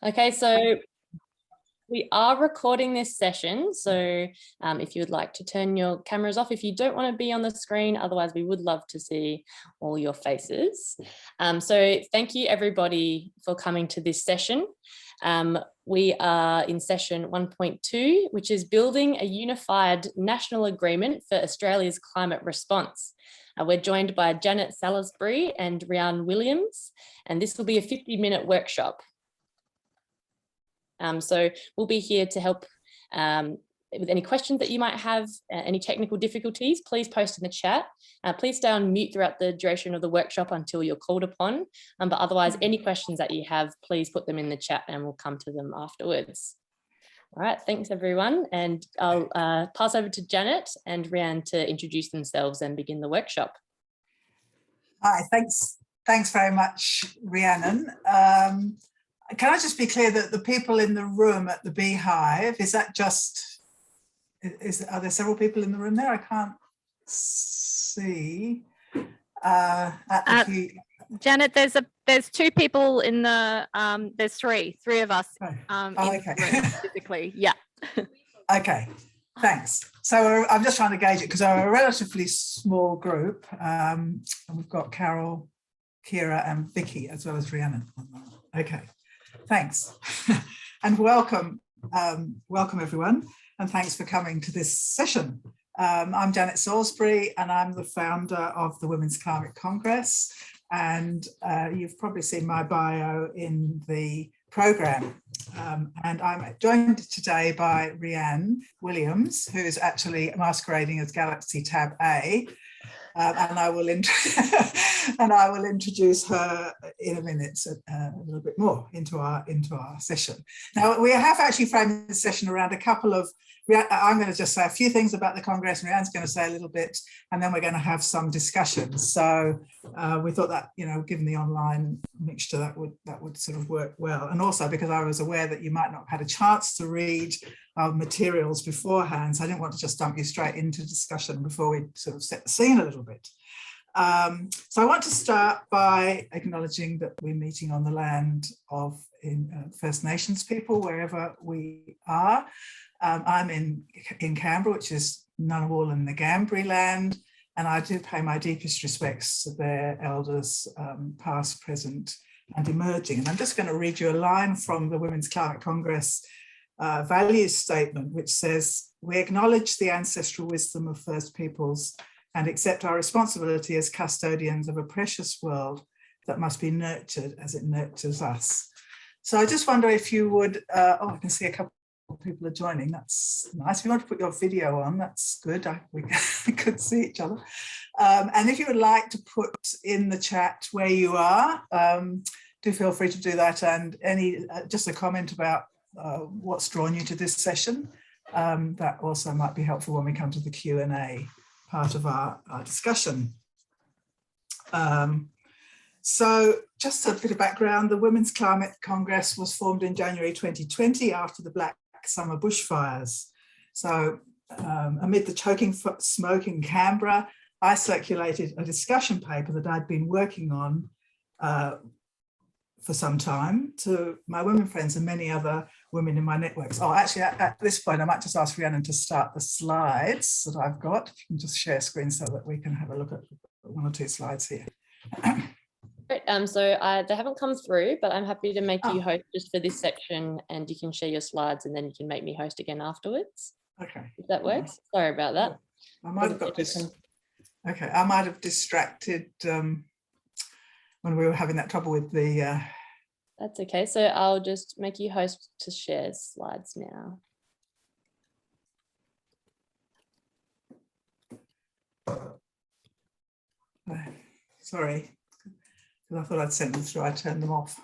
Okay, so we are recording this session, so if you would like to turn your cameras off if you don't want to be on the screen, otherwise we would love to see all your faces. So thank you everybody for coming to this session. We are in session 1.2, which is building a unified national agreement for Australia's climate response. We're joined by Janet Salisbury and Rhiannon Williams, and this will be a 50-minute workshop. So we'll be here to help with any questions that you might have, any technical difficulties, please post in the chat. Please stay on mute throughout the duration of the workshop until you're called upon. But otherwise, any questions that you have, please put them in the chat and we'll come to them afterwards. All right, thanks everyone. And I'll pass over to Janet and Rhiannon to introduce themselves and begin the workshop. Hi, thanks very much, Rhiannon. Can I just be clear that the people in the room at the Beehive, is that just, are there several people in the room there? I can't see. Janet, there's two people in the, there's three of us in the room physically, yeah. Okay, thanks. So I'm just trying to gauge it because we're a relatively small group. And we've got Carol, Kira and Vicky as well as Rhiannon. Okay. Thanks and welcome everyone, and thanks for coming to this session. I'm Janet Salisbury and I'm the founder of the Women's Climate Congress, and you've probably seen my bio in the program, and I'm joined today by Rhiannon Williams, who is actually masquerading as Galaxy Tab A. And I will introduce her in a minute, a little bit more into our session. Now we have actually framed the session around a couple of. I'm going to just say a few things about the Congress, and Rhiannon's going to say a little bit, and then we're going to have some discussions. So we thought that, you know, given the online mixture, that would sort of work well, and also because I was aware that you might not have had a chance to read our materials beforehand, so I didn't want to just dump you straight into discussion before we sort of set the scene a little bit. So I want to start by acknowledging that we're meeting on the land of First Nations people, wherever we are. I'm in Canberra, which is Ngunnawal and Ngambri land, and I do pay my deepest respects to their elders, past, present and emerging. And I'm just going to read you a line from the Women's Climate Congress values statement, which says, "We acknowledge the ancestral wisdom of First Peoples and accept our responsibility as custodians of a precious world that must be nurtured as it nurtures us." So I just wonder if you would, oh, I can see a couple of people are joining. That's nice. If you want to put your video on, that's good. We could see each other. And if you would like to put in the chat where you are, do feel free to do that. And any just a comment about what's drawn you to this session, that also might be helpful when we come to the Q&A part of our discussion. So just a bit of background, the Women's Climate Congress was formed in January 2020 after the Black Summer bushfires. So amid the choking smoke in Canberra, I circulated a discussion paper that I'd been working on for some time to my women friends and many other women in my networks. Oh, actually, at this point, I might just ask Rhiannon to start the slides that I've got. If you can just share screen so that we can have a look at one or two slides here. Great. So they haven't come through, but I'm happy to make you host just for this section, and you can share your slides and then you can make me host again afterwards. Okay. If that works. Sorry about that. I might have got this. Okay, I might have distracted when we were having that trouble with the... That's okay. So I'll just make you host to share slides now. Sorry, because I thought I'd sent them through, I turned them off.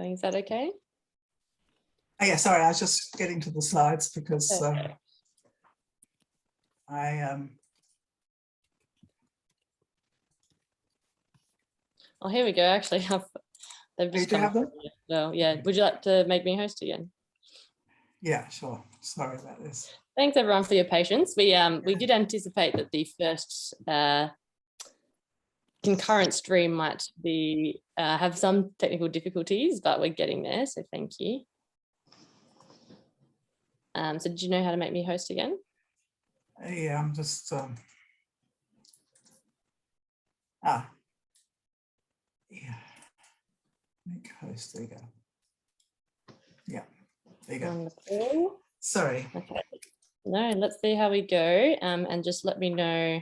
Is that okay? Oh, yeah, sorry, I was just getting to the slides because okay. I Oh, here we go. Actually, they've just Do you have them? So yeah, would you like to make me host again? Yeah, sure. Sorry about this. Thanks everyone for your patience. We did anticipate that the first concurrent stream might be have some technical difficulties, but we're getting there. So thank you. So did you know how to make me host again? Yeah, I'm just yeah. Make host. There you go. Yeah, there you go. Wonderful. Sorry. Okay. No, let's see how we go. And just let me know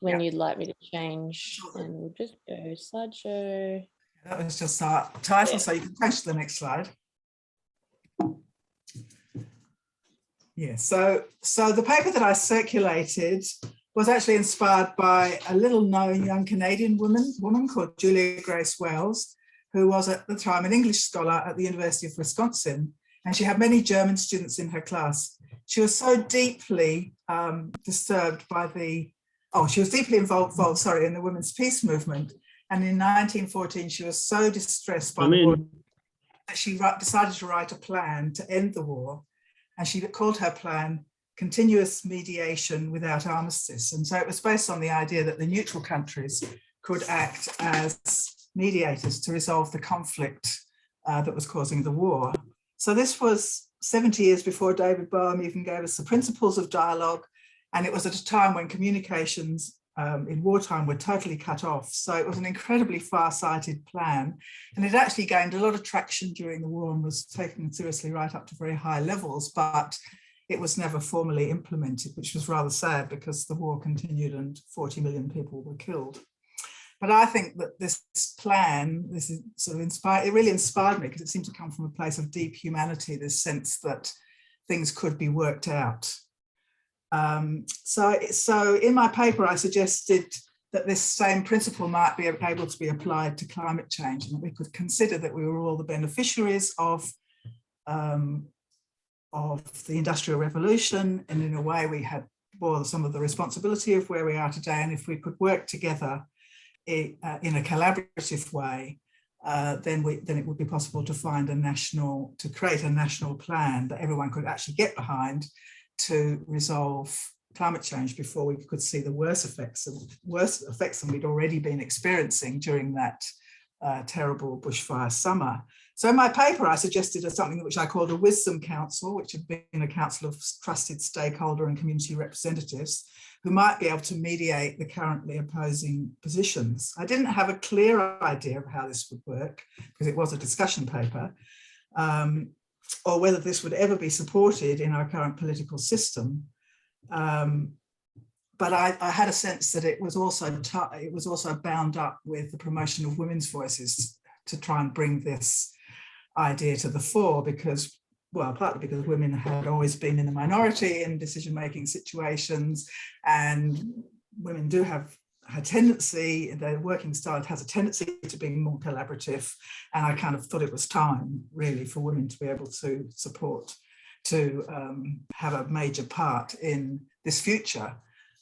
when you'd like me to change. And we'll just go slideshow. That was just our title, Yeah. so you can change to the next slide. Yeah, so the paper that I circulated was actually inspired by a little known young Canadian woman called Julia Grace Wells, who was at the time an English scholar at the University of Wisconsin, and she had many German students in her class. She was so deeply disturbed by she was deeply involved in the women's peace movement. And in 1914, she was so distressed by the war that she decided to write a plan to end the war. And she called her plan Continuous Mediation Without Armistice. And so it was based on the idea that the neutral countries could act as mediators to resolve the conflict that was causing the war. So this was 70 years before David Bohm even gave us the principles of dialogue. And it was at a time when communications in wartime were totally cut off. So it was an incredibly far-sighted plan. And it actually gained a lot of traction during the war and was taken seriously right up to very high levels, but it was never formally implemented, which was rather sad because the war continued and 40 million people were killed. But I think that this plan, this is sort of inspired, it really inspired me because it seemed to come from a place of deep humanity, this sense that things could be worked out. So in my paper, I suggested that this same principle might be able to be applied to climate change, and that we could consider that we were all the beneficiaries of the Industrial Revolution, and in a way we bore some of the responsibility of where we are today. And if we could work together in a collaborative way, then it would be possible to create a national plan that everyone could actually get behind to resolve climate change before we could see the worse effects than we'd already been experiencing during that terrible bushfire summer. So in my paper, I suggested something which I called a wisdom council, which had been a council of trusted stakeholder and community representatives who might be able to mediate the currently opposing positions. I didn't have a clear idea of how this would work because it was a discussion paper, or whether this would ever be supported in our current political system. But I had a sense that it was also bound up with the promotion of women's voices to try and bring this idea to the fore, because, well, partly because women had always been in the minority in decision-making situations, and women do have a tendency, their working style has a tendency to be more collaborative, and I kind of thought it was time really for women to be able to support, to have a major part in this future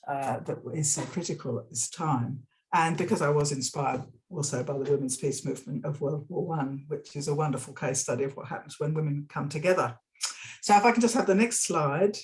that is so critical at this time. And because I was inspired also by the women's peace movement of World War I, which is a wonderful case study of what happens when women come together. So if I can just have the next slide.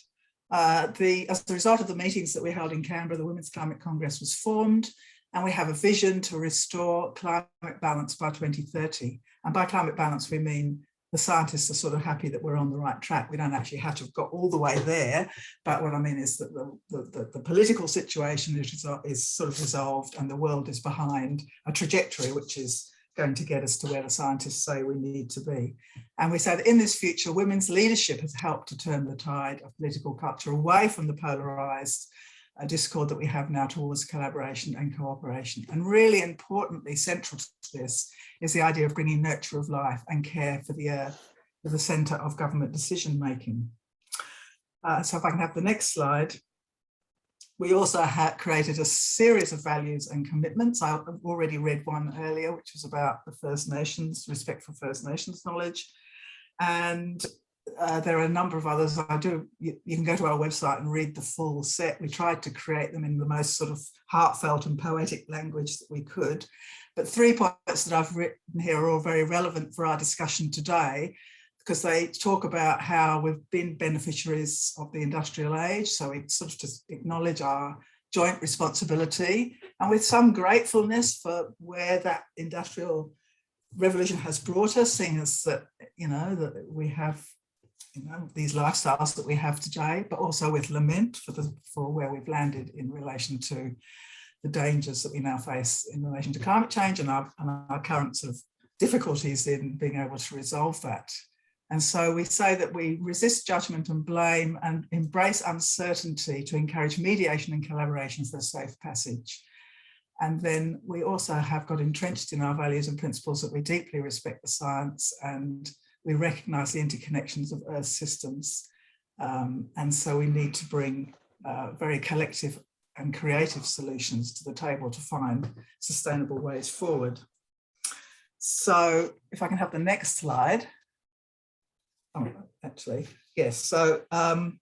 As a result of the meetings that we held in Canberra, the Women's Climate Congress was formed, and we have a vision to restore climate balance by 2030. And by climate balance, we mean the scientists are sort of happy that we're on the right track. We don't actually have to have got all the way there, but what I mean is that the political situation is sort of resolved, and the world is behind a trajectory which is going to get us to where the scientists say we need to be. And we say that in this future, women's leadership has helped to turn the tide of political culture away from the polarised discord that we have now towards collaboration and cooperation. And really importantly, central to this is the idea of bringing nurture of life and care for the earth to the centre of government decision making. So if I can have the next slide. We also created a series of values and commitments. I've already read one earlier, which was about the First Nations, respect for First Nations knowledge. And there are a number of others. You can go to our website and read the full set. We tried to create them in the most sort of heartfelt and poetic language that we could. But 3 points that I've written here are all very relevant for our discussion today, because they talk about how we've been beneficiaries of the industrial age. So we sort of just acknowledge our joint responsibility, and with some gratefulness for where that industrial revolution has brought us, seeing as that, that we have, these lifestyles that we have today, but also with lament for where we've landed in relation to the dangers that we now face in relation to climate change and our current sort of difficulties in being able to resolve that. And so we say that we resist judgment and blame and embrace uncertainty to encourage mediation and collaboration for a safe passage. And then we also have got entrenched in our values and principles that we deeply respect the science and we recognise the interconnections of Earth systems. And so we need to bring very collective and creative solutions to the table to find sustainable ways forward. So if I can have the next slide. Oh, actually, yes. So, I'll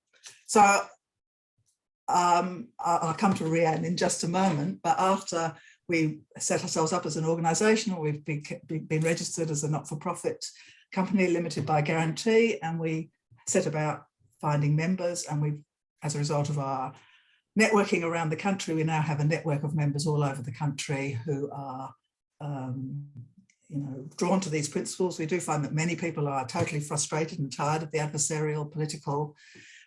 come to Rhiannon in just a moment, but after we set ourselves up as an organisation, we've been registered as a not-for-profit company limited by guarantee, and we set about finding members, and we've, as a result of our networking around the country, we now have a network of members all over the country who are drawn to these principles. We do find that many people are totally frustrated and tired of the adversarial political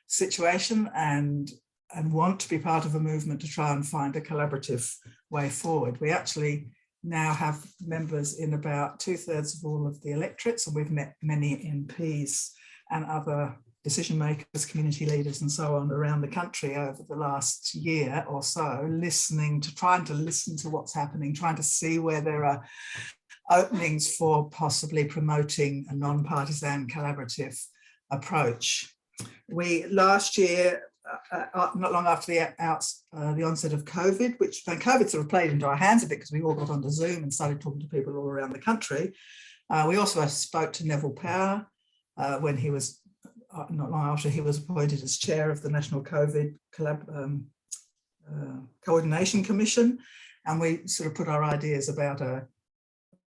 situation and want to be part of a movement to try and find a collaborative way forward. We actually now have members in about 2/3 of all of the electorates, and we've met many MPs and other decision makers, community leaders and so on around the country over the last year or so, trying to listen to what's happening, trying to see where there are openings for possibly promoting a non-partisan collaborative approach. We last year, not long after the onset of COVID, which COVID sort of played into our hands a bit because we all got onto Zoom and started talking to people all around the country. We also spoke to Neville Power when he was, not long after he was appointed as chair of the National COVID Coordination Commission. And we sort of put our ideas about a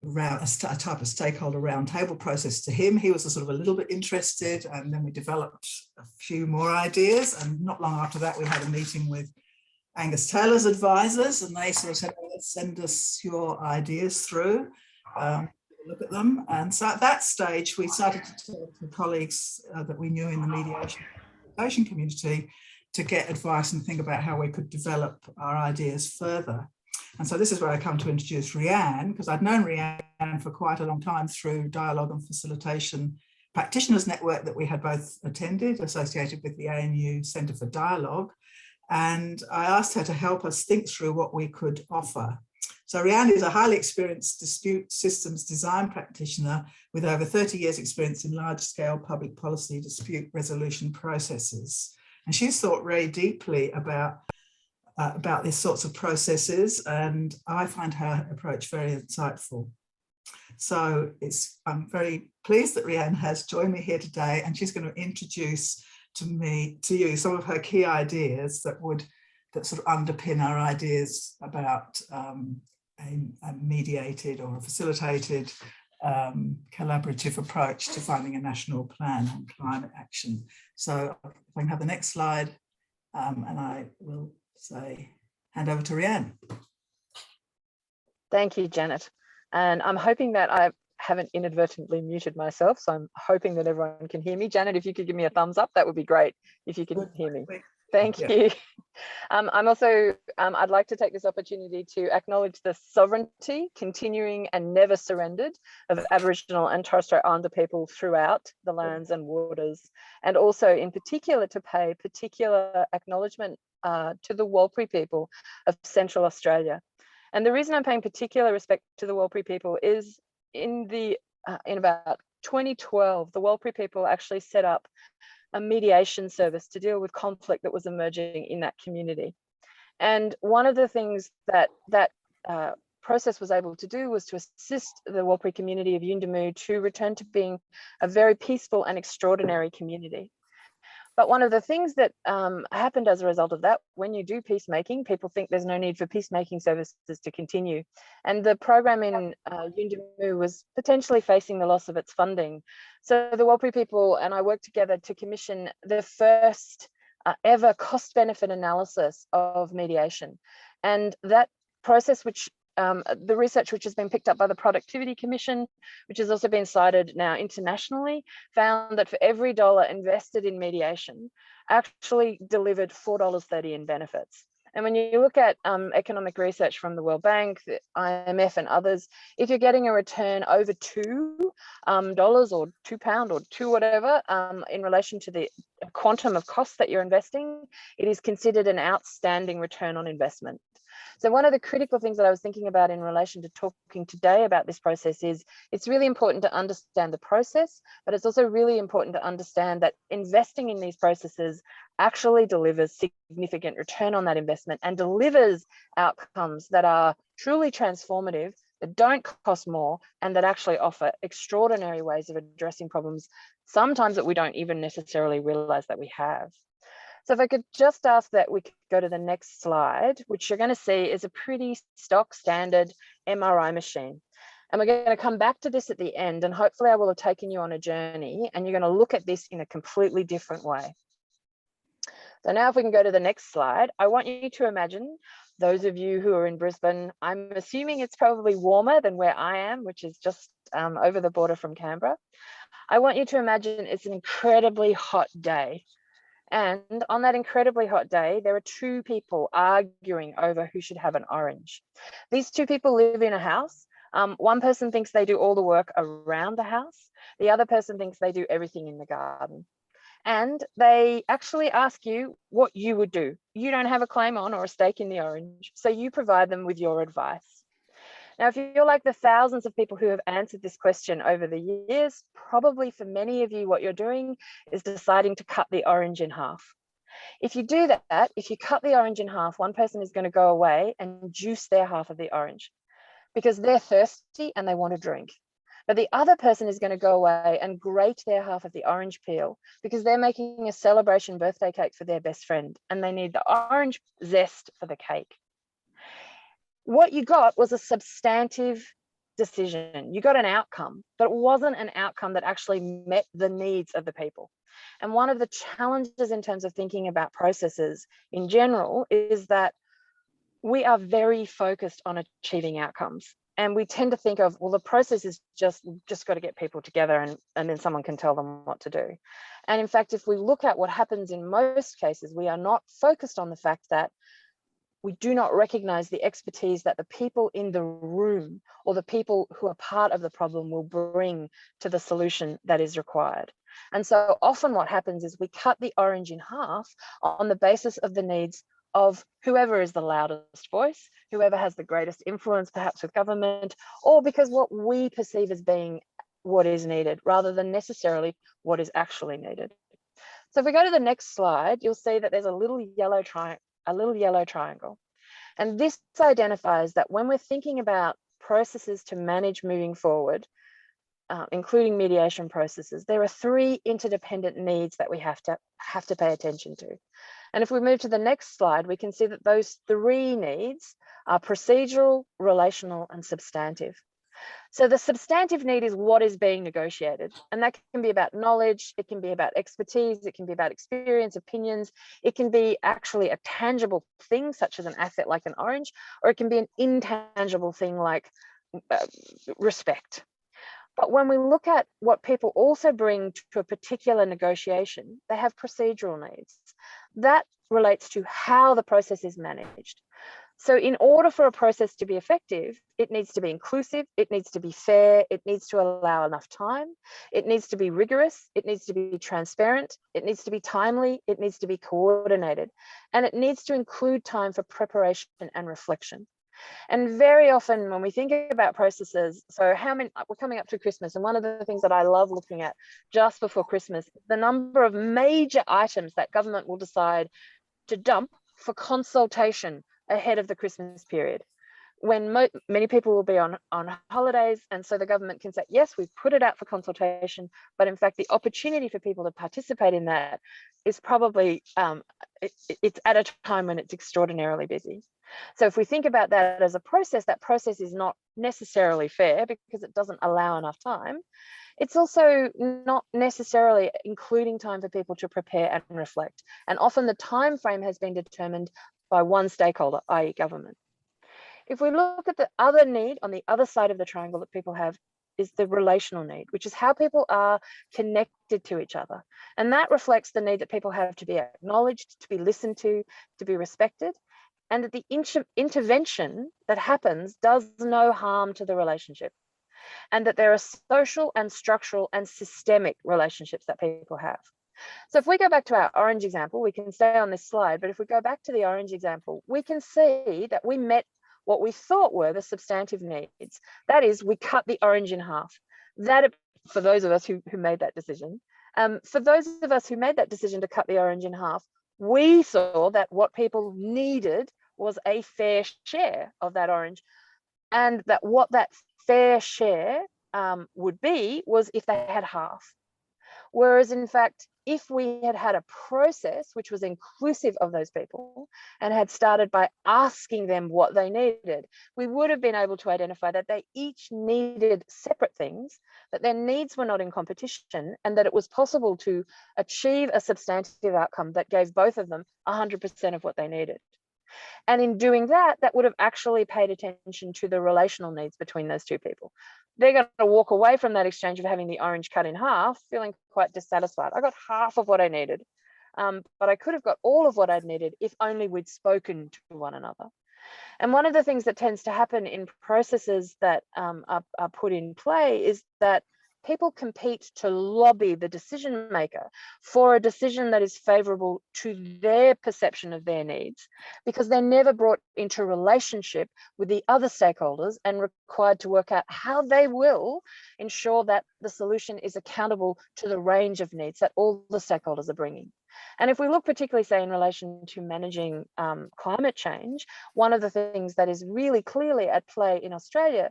type of stakeholder roundtable process to him. He was sort of a little bit interested, and then we developed a few more ideas. And not long after that, we had a meeting with Angus Taylor's advisors, and they sort of said, let's send us your ideas through, look at them. And so at that stage, we started to talk to colleagues that we knew in the mediation community to get advice and think about how we could develop our ideas further. And so this is where I come to introduce Rhiannon, because I'd known Rhiannon for quite a long time through dialogue and facilitation practitioners network that we had both attended, associated with the ANU Centre for Dialogue. And I asked her to help us think through what we could offer. So Rhiannon is a highly experienced dispute systems design practitioner with over 30 years experience in large-scale public policy dispute resolution processes. And she's thought very deeply about these sorts of processes, and I find her approach very insightful. So I'm very pleased that Rhiannon has joined me here today, and she's going to introduce to you some of her key ideas that sort of underpin our ideas about a mediated or a facilitated collaborative approach to finding a national plan on climate action. So if I can have the next slide, and I will hand over to Rhiannon. Thank you, Janet. And I'm hoping that I haven't inadvertently muted myself. So I'm hoping that everyone can hear me. Janet, if you could give me a thumbs up, that would be great if you can hear me. Thank you. I'm also, I'd like to take this opportunity to acknowledge the sovereignty, continuing and never surrendered of Aboriginal and Torres Strait Islander people throughout the lands and waters, and also in particular to pay particular acknowledgement to the Warlpiri people of Central Australia. And the reason I'm paying particular respect to the Warlpiri people is in about 2012, the Warlpiri people actually set up a mediation service to deal with conflict that was emerging in that community. And one of the things that process was able to do was to assist the Warlpiri community of Yuendamu to return to being a very peaceful and extraordinary community. But one of the things that happened as a result of that, when you do peacemaking, people think there's no need for peacemaking services to continue. And the program in Yuendamu was potentially facing the loss of its funding. So the Warlpiri people and I worked together to commission the first ever cost-benefit analysis of mediation. And that process, which the research which has been picked up by the Productivity Commission, which has also been cited now internationally, found that for every dollar invested in mediation, actually delivered $4.30 in benefits. And when you look at economic research from the World Bank, the IMF and others, if you're getting a return over $2 or £2 or two whatever in relation to the quantum of cost that you're investing, it is considered an outstanding return on investment. So one of the critical things that I was thinking about in relation to talking today about this process is it's really important to understand the process, but it's also really important to understand that investing in these processes actually delivers significant return on that investment and delivers outcomes that are truly transformative, that don't cost more, and that actually offer extraordinary ways of addressing problems, sometimes that we don't even necessarily realize that we have. So if I could just ask that we could go to the next slide, which you're going to see is a pretty stock standard MRI machine. And we're going to come back to this at the end, and hopefully I will have taken you on a journey and you're going to look at this in a completely different way. So now if we can go to the next slide, I want you to imagine, those of you who are in Brisbane, I'm assuming it's probably warmer than where I am, which is just over the border from Canberra. I want you to imagine it's an incredibly hot day. And on that incredibly hot day, there are two people arguing over who should have an orange. These two people live in a house. One person thinks they do all the work around the house. The other person thinks they do everything in the garden. And they actually ask you what you would do. You don't have a claim on or a stake in the orange, so you provide them with your advice. Now, if you're like the thousands of people who have answered this question over the years, probably for many of you, what you're doing is deciding to cut the orange in half. If you do that, if you cut the orange in half, one person is going to go away and juice their half of the orange because they're thirsty and they want a drink. But the other person is going to go away and grate their half of the orange peel because they're making a celebration birthday cake for their best friend and they need the orange zest for the cake. What you got was a substantive decision. You got an outcome, but it wasn't an outcome that actually met the needs of the people. And one of the challenges in terms of thinking about processes in general is that we are very focused on achieving outcomes. And we tend to think of, well, the process is just got to get people together and then someone can tell them what to do. And in fact, if we look at what happens in most cases, we are not focused on the fact that we do not recognize the expertise that the people in the room or the people who are part of the problem will bring to the solution that is required. And so often what happens is we cut the orange in half on the basis of the needs of whoever is the loudest voice, whoever has the greatest influence, perhaps with government, or because what we perceive as being what is needed rather than necessarily what is actually needed. So if we go to the next slide, you'll see that there's a little yellow triangle. And this identifies that when we're thinking about processes to manage moving forward, including mediation processes, there are three interdependent needs that we have to pay attention to. And if we move to the next slide, we can see that those three needs are procedural, relational, and substantive. So the substantive need is what is being negotiated. And that can be about knowledge, it can be about expertise, it can be about experience, opinions, it can be actually a tangible thing such as an asset like an orange, or it can be an intangible thing like respect. But when we look at what people also bring to a particular negotiation, they have procedural needs. That relates to how the process is managed. So in order for a process to be effective, it needs to be inclusive, it needs to be fair, it needs to allow enough time, it needs to be rigorous, it needs to be transparent, it needs to be timely, it needs to be coordinated, and it needs to include time for preparation and reflection. And very often when we think about processes, so we're coming up to Christmas, and one of the things that I love looking at just before Christmas, the number of major items that government will decide to dump for consultation ahead of the Christmas period. when many people will be on holidays, and so the government can say, yes, we've put it out for consultation, but in fact the opportunity for people to participate in that is probably it's at a time when it's extraordinarily busy. So if we think about that as a process, that process is not necessarily fair because it doesn't allow enough time. It's also not necessarily including time for people to prepare and reflect, and often the time frame has been determined by one stakeholder, i.e. government. If we look at the other need on the other side of the triangle that people have is the relational need, which is how people are connected to each other. And that reflects the need that people have to be acknowledged, to be listened to be respected, and that the intervention that happens does no harm to the relationship. And that there are social and structural and systemic relationships that people have. So if we go back to our orange example, we can stay on this slide, but if we go back to the orange example, we can see that we met what we thought were the substantive needs. That is, we cut the orange in half. That, for those of us who made that decision, for those of us who made that decision to cut the orange in half, we saw that what people needed was a fair share of that orange, and that what that fair share would be was if they had half. Whereas in fact, if we had had a process which was inclusive of those people and had started by asking them what they needed, we would have been able to identify that they each needed separate things, that their needs were not in competition, and that it was possible to achieve a substantive outcome that gave both of them 100% of what they needed. And in doing that, that would have actually paid attention to the relational needs between those two people. They're going to walk away from that exchange of having the orange cut in half, feeling quite dissatisfied. I got half of what I needed, but I could have got all of what I'd needed if only we'd spoken to one another. And one of the things that tends to happen in processes that are put in play is that people compete to lobby the decision maker for a decision that is favorable to their perception of their needs, because they're never brought into relationship with the other stakeholders and required to work out how they will ensure that the solution is accountable to the range of needs that all the stakeholders are bringing. And if we look particularly, say, in relation to managing climate change, one of the things that is really clearly at play in Australia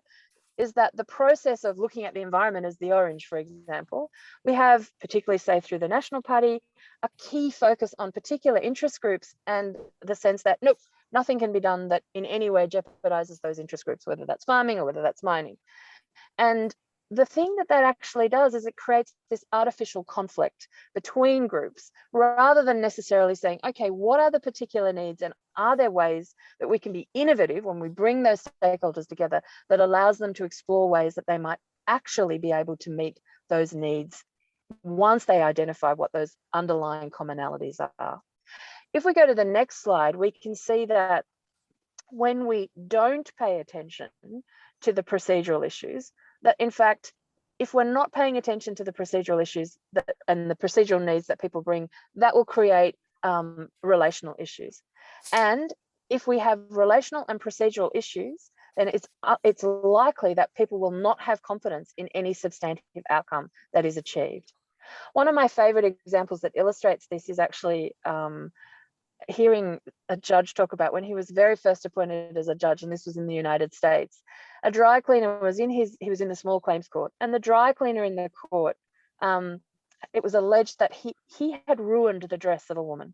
is that the process of looking at the environment as the orange, for example, we have, particularly say through the National Party, a key focus on particular interest groups and the sense that, nope, nothing can be done that in any way jeopardizes those interest groups, whether that's farming or whether that's mining. And the thing that actually does is it creates this artificial conflict between groups, rather than necessarily saying, okay, what are the particular needs, and are there ways that we can be innovative when we bring those stakeholders together that allows them to explore ways that they might actually be able to meet those needs once they identify what those underlying commonalities are. If we go to the next slide, we can see that when we don't pay attention to the procedural issues, that in fact, if we're not paying attention to the procedural issues and the procedural needs that people bring, that will create relational issues. And if we have relational and procedural issues, then it's likely that people will not have confidence in any substantive outcome that is achieved. One of my favorite examples that illustrates this is actually hearing a judge talk about when he was very first appointed as a judge, and this was in the United States. A dry cleaner was he was in the small claims court, and the dry cleaner in the court, it was alleged that he had ruined the dress of a woman.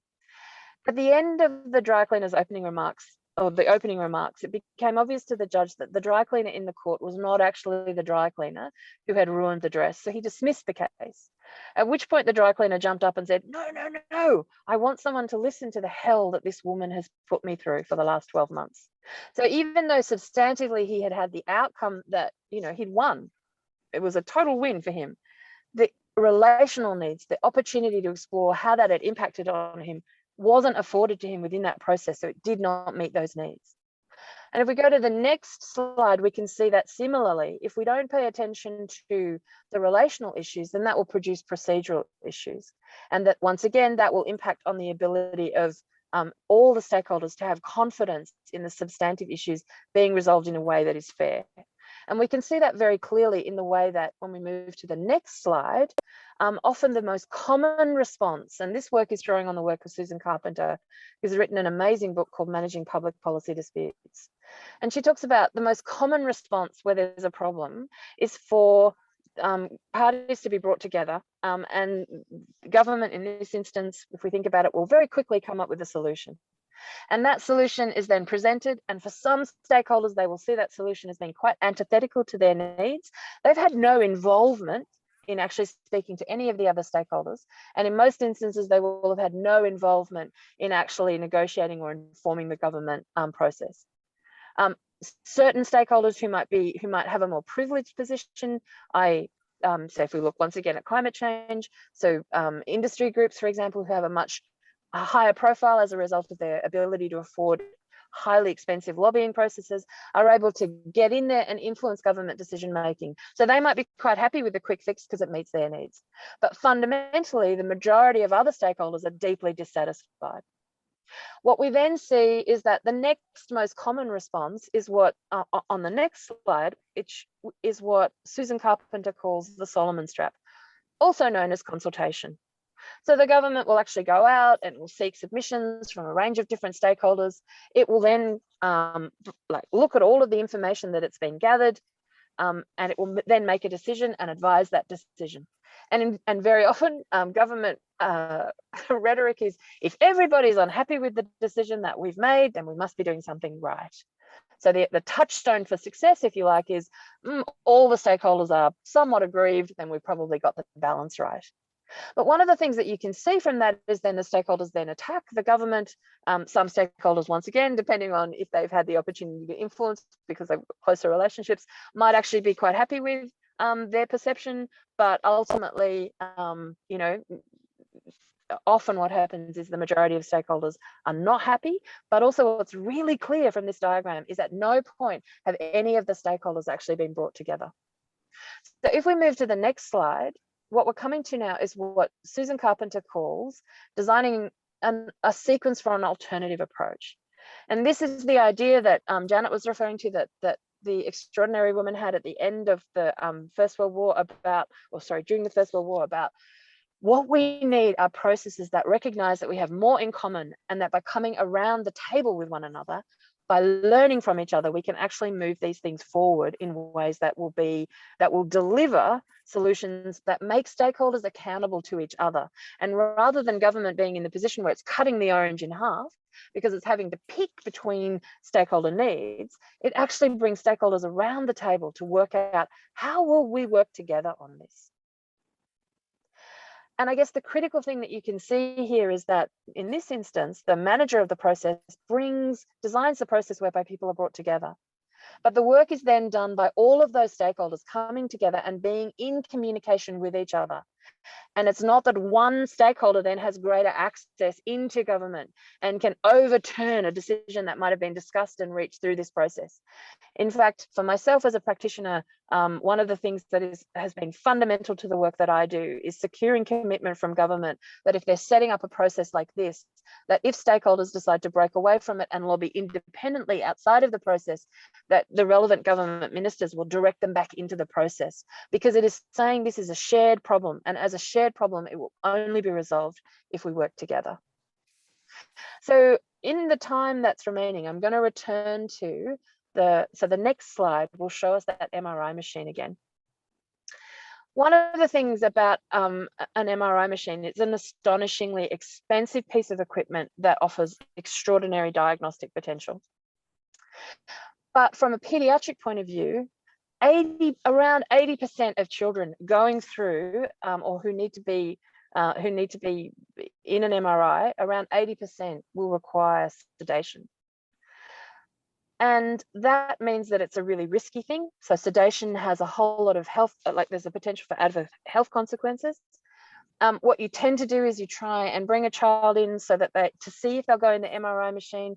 At the end of the dry cleaner's opening remarks, it became obvious to the judge that the dry cleaner in the court was not actually the dry cleaner who had ruined the dress, so he dismissed the case. At which point the dry cleaner jumped up and said, no, I want someone to listen to the hell that this woman has put me through for the last 12 months. So even though substantively he had the outcome that, he'd won, it was a total win for him, the relational needs, the opportunity to explore how that had impacted on him wasn't afforded to him within that process, so it did not meet those needs. And if we go to the next slide, we can see that similarly, if we don't pay attention to the relational issues, then that will produce procedural issues. And that once again, that will impact on the ability of all the stakeholders to have confidence in the substantive issues being resolved in a way that is fair. And we can see that very clearly in the way that when we move to the next slide, often the most common response, and this work is drawing on the work of Susan Carpenter, who's written an amazing book called Managing Public Policy Disputes. And she talks about the most common response where there's a problem is for parties to be brought together, and government in this instance, if we think about it, will very quickly come up with a solution. And that solution is then presented, and for some stakeholders, they will see that solution as being quite antithetical to their needs. They've had no involvement in actually speaking to any of the other stakeholders. And in most instances, they will have had no involvement in actually negotiating or informing the government process. Certain stakeholders who might have a more privileged position, so if we look once again at climate change, so industry groups, for example, who have a much higher profile as a result of their ability to afford highly expensive lobbying processes, are able to get in there and influence government decision making. So they might be quite happy with the quick fix because it meets their needs. But fundamentally, the majority of other stakeholders are deeply dissatisfied. What we then see is that the next most common response is what, on the next slide, which is what Susan Carpenter calls the Solomon trap, also known as consultation. So the government will actually go out and will seek submissions from a range of different stakeholders. It will then look at all of the information that it's been gathered, and it will then make a decision and advise that decision. And very often government rhetoric is, if everybody's unhappy with the decision that we've made, then we must be doing something right. So the touchstone for success, if you like, is all the stakeholders are somewhat aggrieved, then we've probably got the balance right. But one of the things that you can see from that is then the stakeholders then attack the government. Some stakeholders, once again, depending on if they've had the opportunity to influence because they've closer relationships, might actually be quite happy with their perception. But ultimately, you know, often what happens is the majority of stakeholders are not happy. But also what's really clear from this diagram is at no point have any of the stakeholders actually been brought together. So if we move to the next slide, what we're coming to now is what Susan Carpenter calls designing a sequence for an alternative approach. And this is the idea that Janet was referring to, that the extraordinary woman had at the end of the First World War during the First World War, about what we need are processes that recognize that we have more in common, and that by coming around the table with one another, by learning from each other, we can actually move these things forward in ways that will deliver solutions that make stakeholders accountable to each other. And rather than government being in the position where it's cutting the orange in half because it's having to pick between stakeholder needs, it actually brings stakeholders around the table to work out, how will we work together on this? And I guess the critical thing that you can see here is that in this instance, the manager of the process designs the process whereby people are brought together. But the work is then done by all of those stakeholders coming together and being in communication with each other. And it's not that one stakeholder then has greater access into government and can overturn a decision that might have been discussed and reached through this process. In fact, for myself as a practitioner, one of the things that has been fundamental to the work that I do is securing commitment from government that if they're setting up a process like this, that if stakeholders decide to break away from it and lobby independently outside of the process, that the relevant government ministers will direct them back into the process, because it is saying this is a shared problem, and as a shared problem, it will only be resolved if we work together. So in the time that's remaining, I'm going to return to the next slide will show us that MRI machine again. One of the things about an MRI machine, it's an astonishingly expensive piece of equipment that offers extraordinary diagnostic potential. But from a pediatric point of view, around 80% of children going through or who need to be in an MRI, around 80% will require sedation. And that means that it's a really risky thing. So sedation has a whole lot of health, there's a potential for adverse health consequences. What you tend to do is you try and bring a child in so that to see if they'll go in the MRI machine,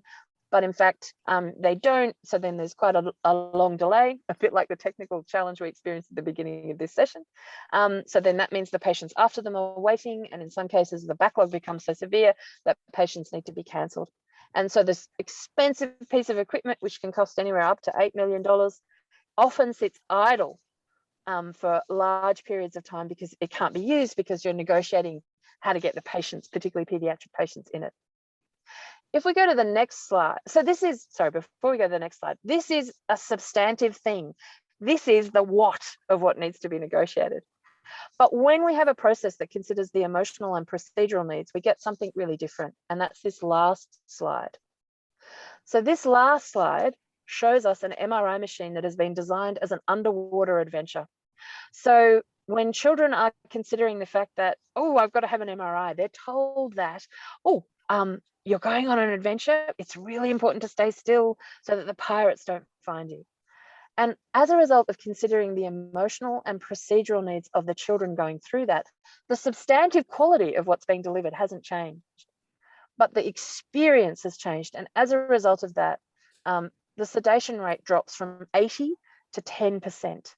but in fact, they don't. So then there's quite a long delay, a bit like the technical challenge we experienced at the beginning of this session. So then that means the patients after them are waiting, and in some cases, the backlog becomes so severe that patients need to be cancelled. And so this expensive piece of equipment, which can cost anywhere up to $8 million, often sits idle for large periods of time because it can't be used because you're negotiating how to get the patients, particularly pediatric patients, in it. If we go to the next slide, so this is, sorry, before we go to the next slide, this is a substantive thing. This is the what of what needs to be negotiated. But when we have a process that considers the emotional and procedural needs, we get something really different. And that's this last slide. So this last slide shows us an MRI machine that has been designed as an underwater adventure. So when children are considering the fact that, oh, I've got to have an MRI, they're told that, oh, you're going on an adventure. It's really important to stay still so that the pirates don't find you. And as a result of considering the emotional and procedural needs of the children going through that, the substantive quality of what's being delivered hasn't changed, but the experience has changed. And as a result of that, the sedation rate drops from 80 to 10%.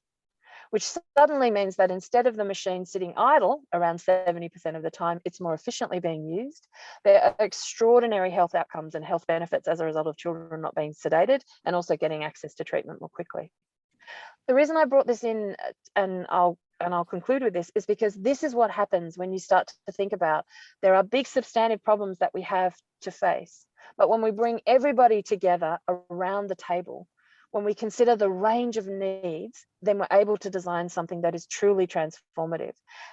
Which suddenly means that instead of the machine sitting idle around 70% of the time, it's more efficiently being used. There are extraordinary health outcomes and health benefits as a result of children not being sedated and also getting access to treatment more quickly. The reason I brought this in, and I'll conclude with this, is because this is what happens when you start to think about there are big substantive problems that we have to face. But when we bring everybody together around the table, when we consider the range of needs, then we're able to design something that is truly transformative,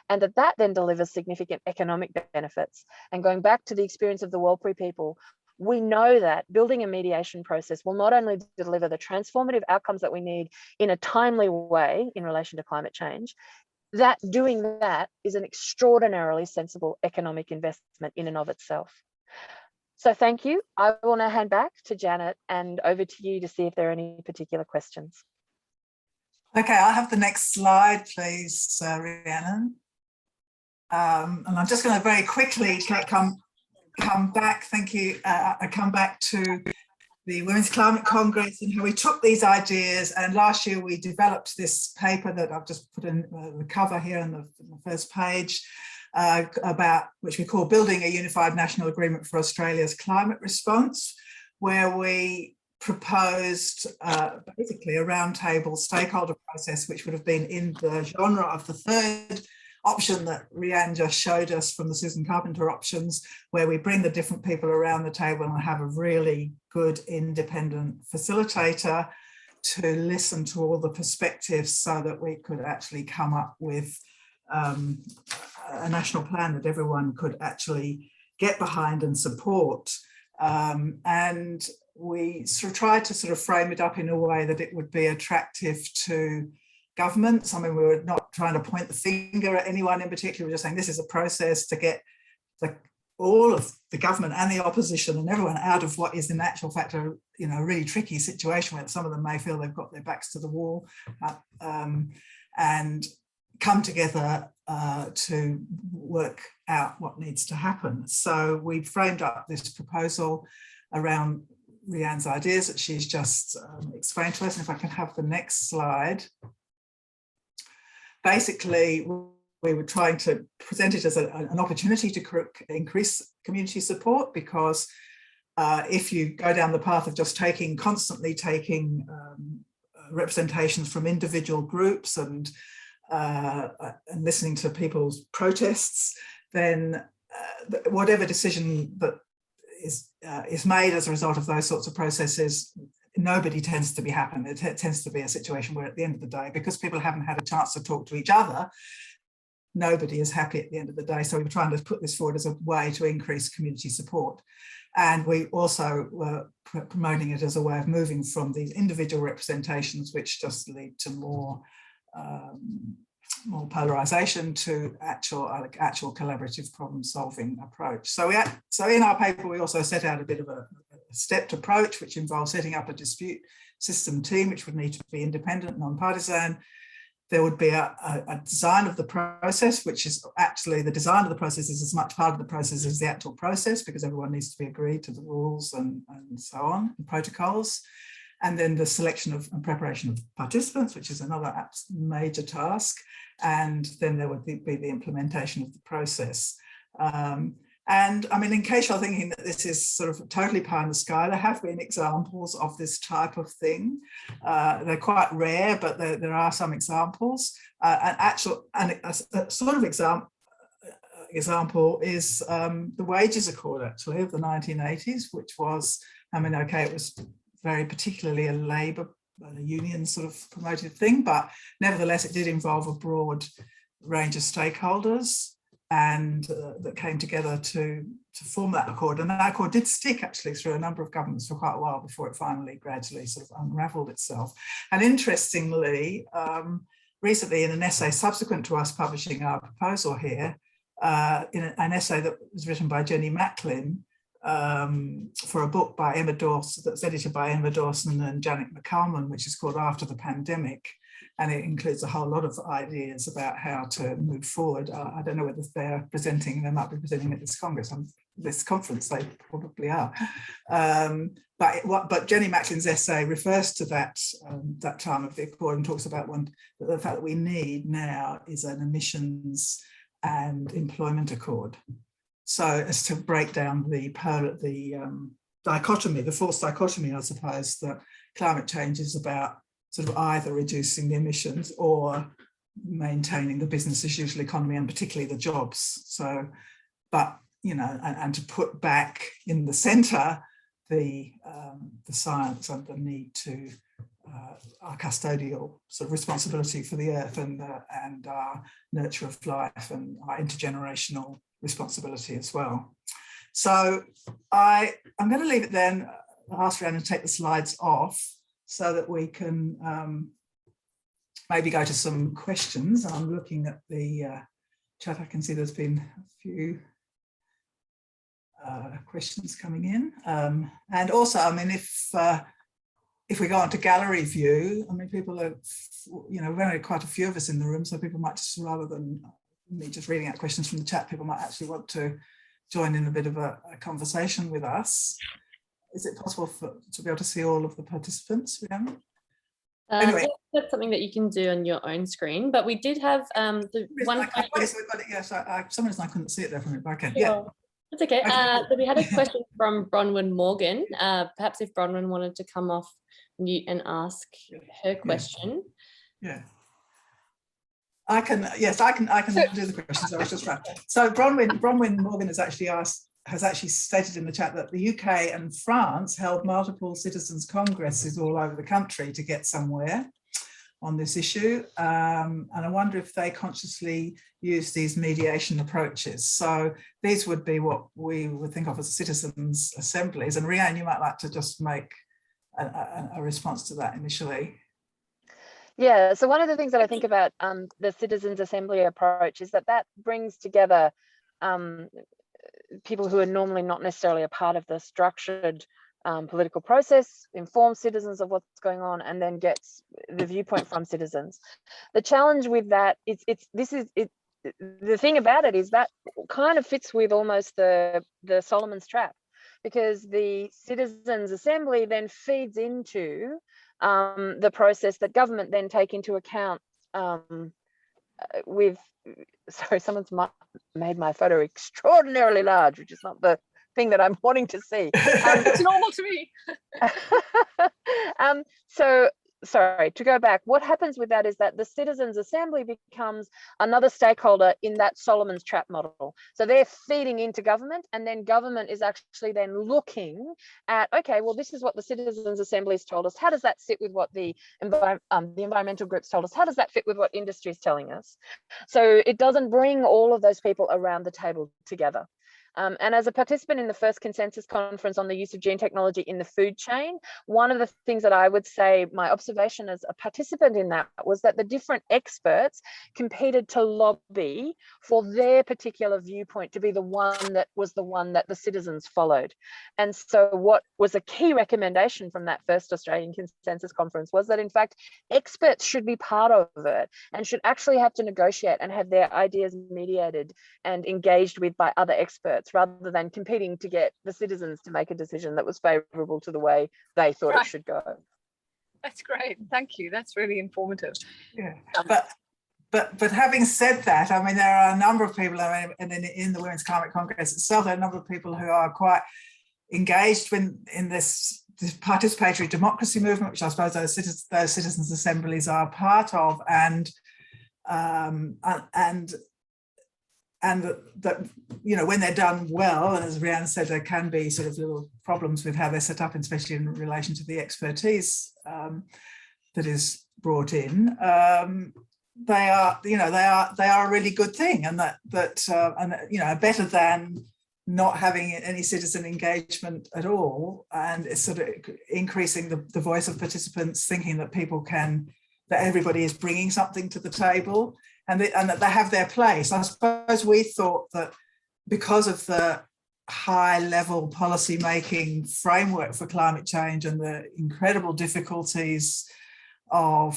and that then delivers significant economic benefits. And going back to the experience of the Warlpiri people, we know that building a mediation process will not only deliver the transformative outcomes that we need in a timely way in relation to climate change, that doing that is an extraordinarily sensible economic investment in and of itself. So thank you. I will now hand back to Janet and over to you to see if there are any particular questions. Okay, I'll have the next slide, please, Rhiannon. And I'm just going to very quickly come back. Thank you. I come back to the Women's Climate Congress and how we took these ideas. And last year we developed this paper that I've just put in the cover here on the first page. About which we call Building a Unified National Agreement for Australia's Climate Response, where we proposed basically a roundtable stakeholder process, which would have been in the genre of the third option that Rhiannon just showed us from the Susan Carpenter options, where we bring the different people around the table and have a really good independent facilitator to listen to all the perspectives so that we could actually come up with a national plan that everyone could actually get behind and support. And we sort of tried to sort of frame it up in a way that it would be attractive to governments. I mean, we were not trying to point the finger at anyone in particular. We were just saying this is a process to get all of the government and the opposition and everyone out of what is in actual fact a really tricky situation where some of them may feel they've got their backs to the wall, and come together to work out what needs to happen. So we framed up this proposal around Rhiannon's ideas that she's just explained to us. And if I can have the next slide. Basically, we were trying to present it as an opportunity to increase community support, because if you go down the path of just constantly taking representations from individual groups and listening to people's protests, then whatever decision that is made as a result of those sorts of processes, nobody tends to be happy. It tends to be a situation where at the end of the day, because people haven't had a chance to talk to each other, nobody is happy at the end of the day. So we were trying to put this forward as a way to increase community support. And we also were promoting it as a way of moving from these individual representations, which just lead to more polarization, to actual collaborative problem-solving approach. So in our paper, we also set out a bit of a stepped approach, which involves setting up a dispute system team, which would need to be independent, non-partisan. There would be a design of the process, which is actually the design of the process is as much part of the process as the actual process, because everyone needs to be agreed to the rules and so on, and protocols. And then the selection of and preparation of participants, which is another major task. And then there would be the implementation of the process. And I mean, in case you're thinking that this is sort of totally pie in the sky, there have been examples of this type of thing. They're quite rare, but there are some examples. A sort of example, example is the wages accord, actually, of the 1980s, which was, I mean, okay, it was very particularly a labour, a union sort of promoted thing, but nevertheless, it did involve a broad range of stakeholders and that came together to form that accord. And that accord did stick actually through a number of governments for quite a while before it finally gradually sort of unravelled itself. And interestingly, recently in an essay subsequent to us publishing our proposal here, in an essay that was written by Jenny Macklin for a book by Emma Dawson, that's edited by Emma Dawson and Janet McCalman, which is called After the Pandemic. And it includes a whole lot of ideas about how to move forward. I don't know whether they might be presenting at this Congress, this conference, they probably are. But Jenny Macklin's essay refers to that time of the accord and talks about the fact that we need now is an emissions and employment accord. So as to break down the dichotomy, the false dichotomy, I suppose, that climate change is about sort of either reducing the emissions or maintaining the business as usual economy, and particularly the jobs. So, but, you know, and to put back in the centre the science and the need to our custodial sort of responsibility for the earth and our nurture of life and our intergenerational responsibility as well. So I'm going to leave it then, ask Rhiannon to take the slides off so that we can maybe go to some questions. I'm looking at the chat. I can see there's been a few questions coming in. And also, I mean, if we go on to gallery view, I mean, people are, you know, we've only quite a few of us in the room, so people might just, rather than me just reading out questions from the chat, people might actually want to join in a bit of a conversation with us. Is it possible to be able to see all of the participants? Anyway. That's something that you can do on your own screen, but we did have the one question. Yes, we've got it. Yes, for some reason I couldn't see it there from it, but I can. Sure. Yeah. That's okay. So we had a question from Bronwyn Morgan. Perhaps if Bronwyn wanted to come off mute and ask her question. Yeah. I can. Yes, I can do the questions. I was just right. So Bronwyn Morgan has actually stated in the chat that the UK and France held multiple citizens' congresses all over the country to get somewhere on this issue. And I wonder if they consciously use these mediation approaches. So these would be what we would think of as citizens' assemblies. And Rhiannon, you might like to just make a response to that initially. Yeah, so one of the things that I think about the citizens' assembly approach is that brings together people who are normally not necessarily a part of the structured political process, informs citizens of what's going on, and then gets the viewpoint from citizens. The challenge with that is the thing about it is that kind of fits with almost the Solomon's trap, because the citizens' assembly then feeds into the process that government then take into account with. Sorry, someone's made my photo extraordinarily large, which is not the thing that I'm wanting to see. It's normal to me. So, sorry, to go back, what happens with that is that the citizens' assembly becomes another stakeholder in that Solomon's trap model. So they're feeding into government, and then government is actually then looking at, okay, well, this is what the citizens' assemblies told us. How does that sit with what the environmental groups told us? How does that fit with what industry is telling us? So it doesn't bring all of those people around the table together. And as a participant in the first consensus conference on the use of gene technology in the food chain, one of the things that I would say, my observation as a participant in that, was that the different experts competed to lobby for their particular viewpoint to be the one that the citizens followed. And so what was a key recommendation from that first Australian consensus conference was that, in fact, experts should be part of it and should actually have to negotiate and have their ideas mediated and engaged with by other experts, rather than competing to get the citizens to make a decision that was favourable to the way they thought it should go. That's great. Thank you. That's really informative. Yeah, but having said that, I mean, there are a number of people, I mean, and in the Women's Climate Congress itself, there are a number of people who are quite engaged in this participatory democracy movement, which I suppose those citizens' assemblies are part of, and that you know, when they're done well, and as Rianne said, there can be sort of little problems with how they're set up, especially in relation to the expertise that is brought in. They are, you know, they are a really good thing, and that you know, better than not having any citizen engagement at all, and it's sort of increasing the voice of participants, thinking that that everybody is bringing something to the table, and that they have their place. I suppose we thought that because of the high level policy making framework for climate change and the incredible difficulties of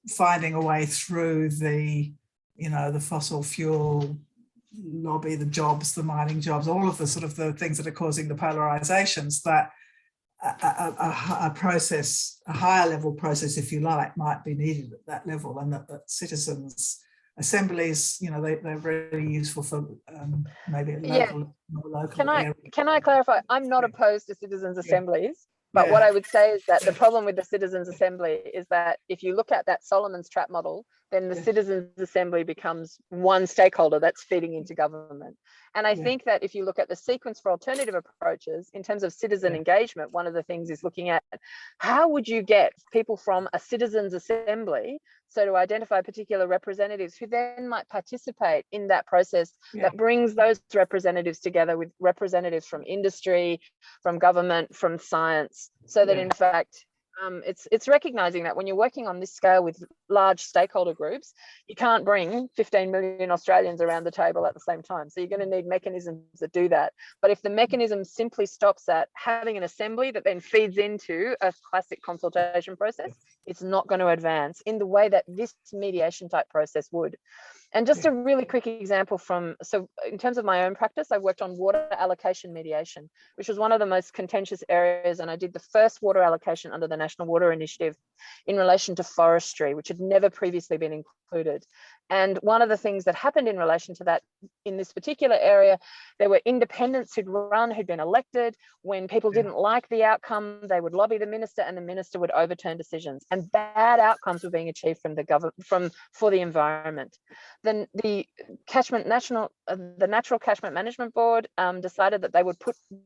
finding a way through the, you know, the fossil fuel lobby, the jobs, the mining jobs, all of the sort of the things that are causing the polarizations, that a process, a higher level process, if you like, might be needed at that level, and that citizens' assemblies, you know, they're really useful for maybe local, more local areas. Can I clarify? I'm not opposed to citizens' assemblies. But what I would say is that the problem with the Citizens' Assembly is that if you look at that Solomon's trap model, then the Citizens' Assembly becomes one stakeholder that's feeding into government. And I think that if you look at the sequence for alternative approaches, in terms of citizen engagement, one of the things is looking at how would you get people from a Citizens' Assembly, so to identify particular representatives who then might participate in that process that brings those representatives together with representatives from industry, from government, from science, so that in fact, it's recognizing that when you're working on this scale with large stakeholder groups, you can't bring 15 million Australians around the table at the same time. So you're going to need mechanisms that do that. But if the mechanism simply stops at having an assembly that then feeds into a classic consultation process, it's not going to advance in the way that this mediation type process would. And just a really quick example so in terms of my own practice, I worked on water allocation mediation, which was one of the most contentious areas. And I did the first water allocation under the National Water Initiative in relation to forestry, which had never previously been included. And one of the things that happened in relation to that, in this particular area, there were independents who'd been elected. When people didn't like the outcome, they would lobby the minister, and the minister would overturn decisions. And bad outcomes were being achieved from the government, for the environment. Then the Natural Catchment Management Board decided that they would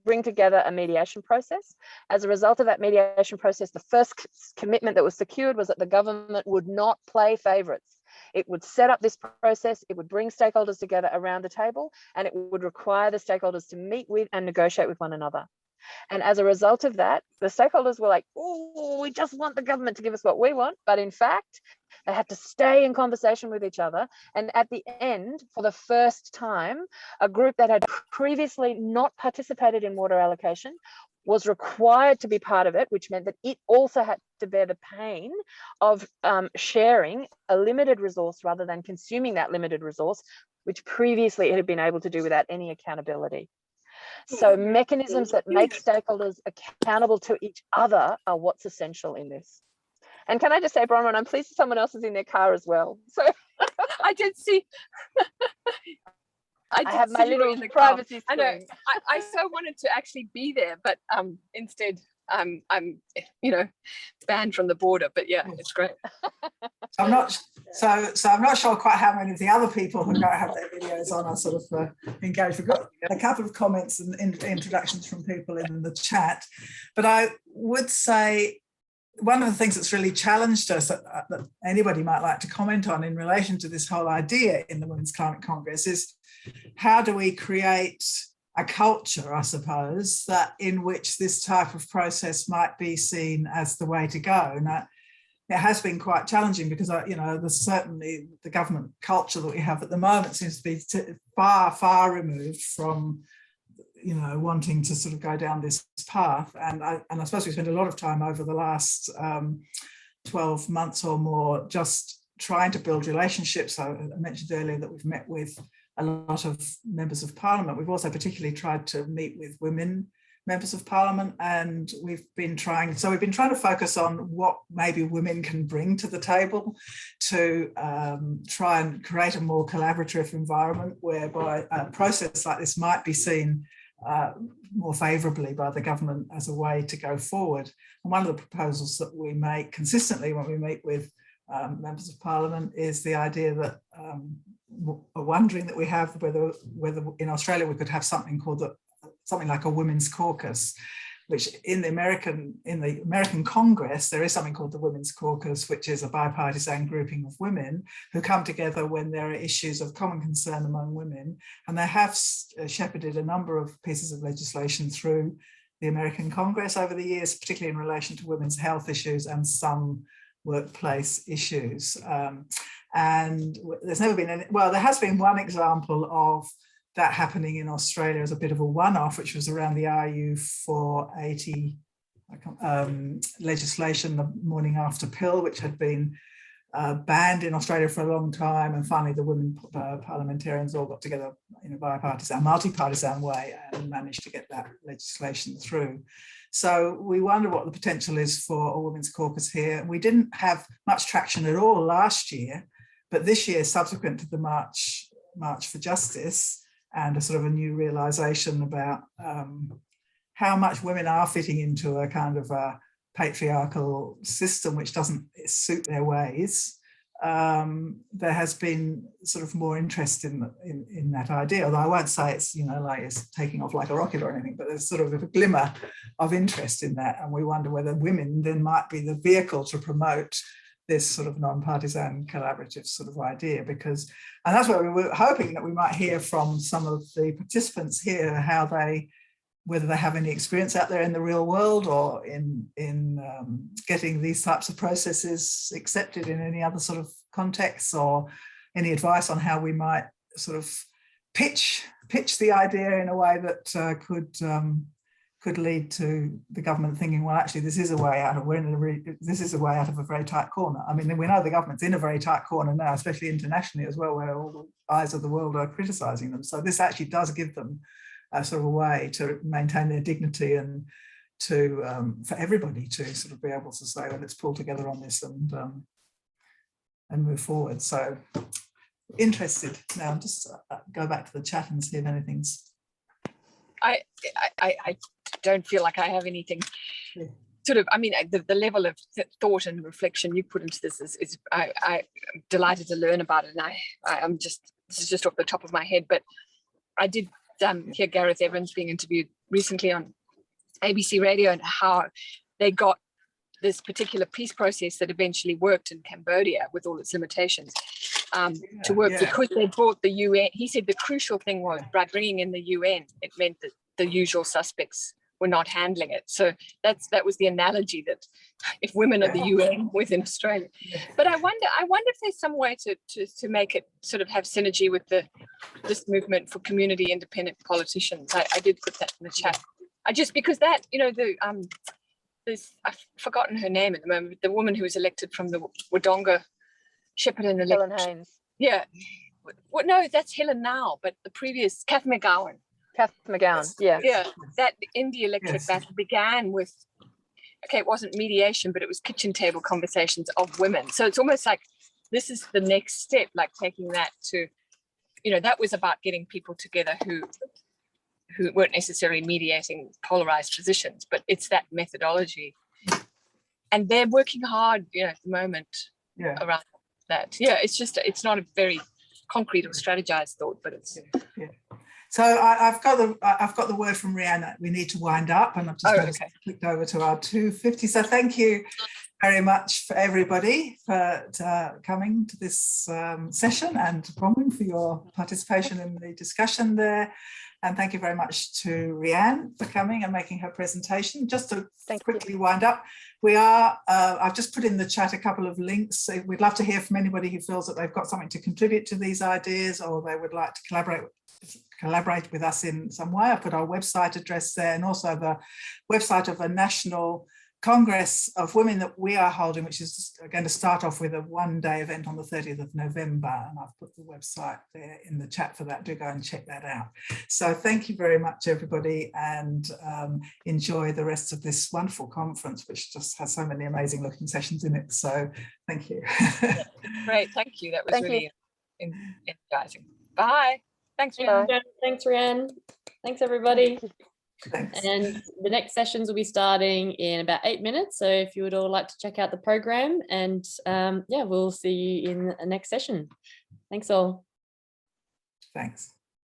bring together a mediation process. As a result of that mediation process, the first commitment that was secured was that the government would not play favourites. It would set up this process, it would bring stakeholders together around the table, and it would require the stakeholders to meet with and negotiate with one another. And as a result of that, the stakeholders were like, oh, we just want the government to give us what we want. But in fact, they had to stay in conversation with each other. And at the end, for the first time, a group that had previously not participated in water allocation was required to be part of it, which meant that it also had to bear the pain of sharing a limited resource rather than consuming that limited resource, which previously it had been able to do without any accountability. So mechanisms that make stakeholders accountable to each other are what's essential in this. And can I just say, Bronwyn, I'm pleased that someone else is in their car as well. So I did see. I have my little privacy screen. I know. I so wanted to actually be there, but instead I'm banned from the border. But yeah, it's great. I'm not sure quite how many of the other people who don't have their videos on are sort of engaged. We've got a couple of comments and introductions from people in the chat, but I would say one of the things that's really challenged us that anybody might like to comment on in relation to this whole idea in the Women's Climate Congress is how do we create a culture, I suppose, that in which this type of process might be seen as the way to go. Now, it has been quite challenging because, there's certainly the government culture that we have at the moment seems to be far, far removed from, wanting to sort of go down this path. And I suppose we spent a lot of time over the last 12 months or more just trying to build relationships. I mentioned earlier that we've met with a lot of members of parliament. We've also particularly tried to meet with women members of parliament, and we've been trying to focus on what maybe women can bring to the table to try and create a more collaborative environment whereby a process like this might be seen more favourably by the government as a way to go forward. And one of the proposals that we make consistently when we meet with members of Parliament is the idea that wondering that we have whether in Australia we could have something called something like a women's caucus, which in the American Congress, there is something called the Women's Caucus, which is a bipartisan grouping of women who come together when there are issues of common concern among women. And they have shepherded a number of pieces of legislation through the American Congress over the years, particularly in relation to women's health issues and some workplace issues. And there's never been any, well, there has been one example of that happening in Australia as a bit of a one-off, which was around the RU480 legislation, the morning after pill, which had been banned in Australia for a long time, and finally the women parliamentarians all got together in a bipartisan, multi-partisan way and managed to get that legislation through. So we wonder what the potential is for a women's caucus here. We didn't have much traction at all last year, but this year, subsequent to the March for Justice, and a sort of a new realization about how much women are fitting into a kind of a patriarchal system which doesn't suit their ways, there has been sort of more interest in that idea. Although I won't say it's, you know, like it's taking off like a rocket or anything, but there's sort of a glimmer of interest in that. And we wonder whether women then might be the vehicle to promote this sort of non-partisan collaborative sort of idea, because, and that's what we were hoping that we might hear from some of the participants here, how whether they have any experience out there in the real world or in getting these types of processes accepted in any other sort of context, or any advice on how we might sort of pitch the idea in a way that could lead to the government thinking, well, actually, this is a way out of a very tight corner. I mean, we know the government's in a very tight corner now, especially internationally as well, where all the eyes of the world are criticising them. So this actually does give them a sort of a way to maintain their dignity and to for everybody to sort of be able to say, well, let's pull together on this and move forward. So interested now. Just go back to the chat and see if anything's. I don't feel like I have anything sort of, I mean, the level of thought and reflection you put into this is I'm delighted to learn about it. And I'm just, this is just off the top of my head, but I did hear Gareth Evans being interviewed recently on ABC Radio, and how they got this particular peace process that eventually worked in Cambodia with all its limitations to work because they brought the UN. He said the crucial thing was by bringing in the UN, it meant that the usual suspects were not handling it. So that was the analogy, that if women are the UN within Australia. But I wonder if there's some way to make it sort of have synergy with this movement for community independent politicians. I did put that in the chat. Because that, you know, I've forgotten her name at the moment, the woman who was elected from the Wodonga Shepparton election. Helen Haynes. Yeah. Well, no, that's Helen now, but the previous, Kath McGowan. Kath McGowan, yeah. Yeah, that India electorate battle began with, okay, it wasn't mediation, but it was kitchen table conversations of women. So it's almost like this is the next step, like taking that to, you know, that was about getting people together who weren't necessarily mediating polarized positions, but it's that methodology. And they're working hard, you know, at the moment around that. Yeah, it's just, it's not a very concrete or strategized thought, but it's. So I've got the word from Rhiannon that we need to wind up, and I've just clicked over to our 2:50. So thank you very much for everybody for coming to this session, and to Bronwyn for your participation in the discussion there. And thank you very much to Rhiannon for coming and making her presentation. Just to quickly wind up, I've just put in the chat a couple of links. So we'd love to hear from anybody who feels that they've got something to contribute to these ideas, or they would like to collaborate with us in some way. I put our website address there, and also the website of a national Congress of Women that we are holding, which is going to start off with a one-day event on the 30th of November. And I've put the website there in the chat for that. Do go and check that out. So thank you very much, everybody, and enjoy the rest of this wonderful conference, which just has so many amazing looking sessions in it. So thank you. Great, thank you. That was really energizing. Bye. Thanks, Rhiannon. Thanks, Rhiannon. Thanks, everybody. Thanks. And the next sessions will be starting in about 8 minutes. So if you would all like to check out the program, and yeah, we'll see you in the next session. Thanks all. Thanks.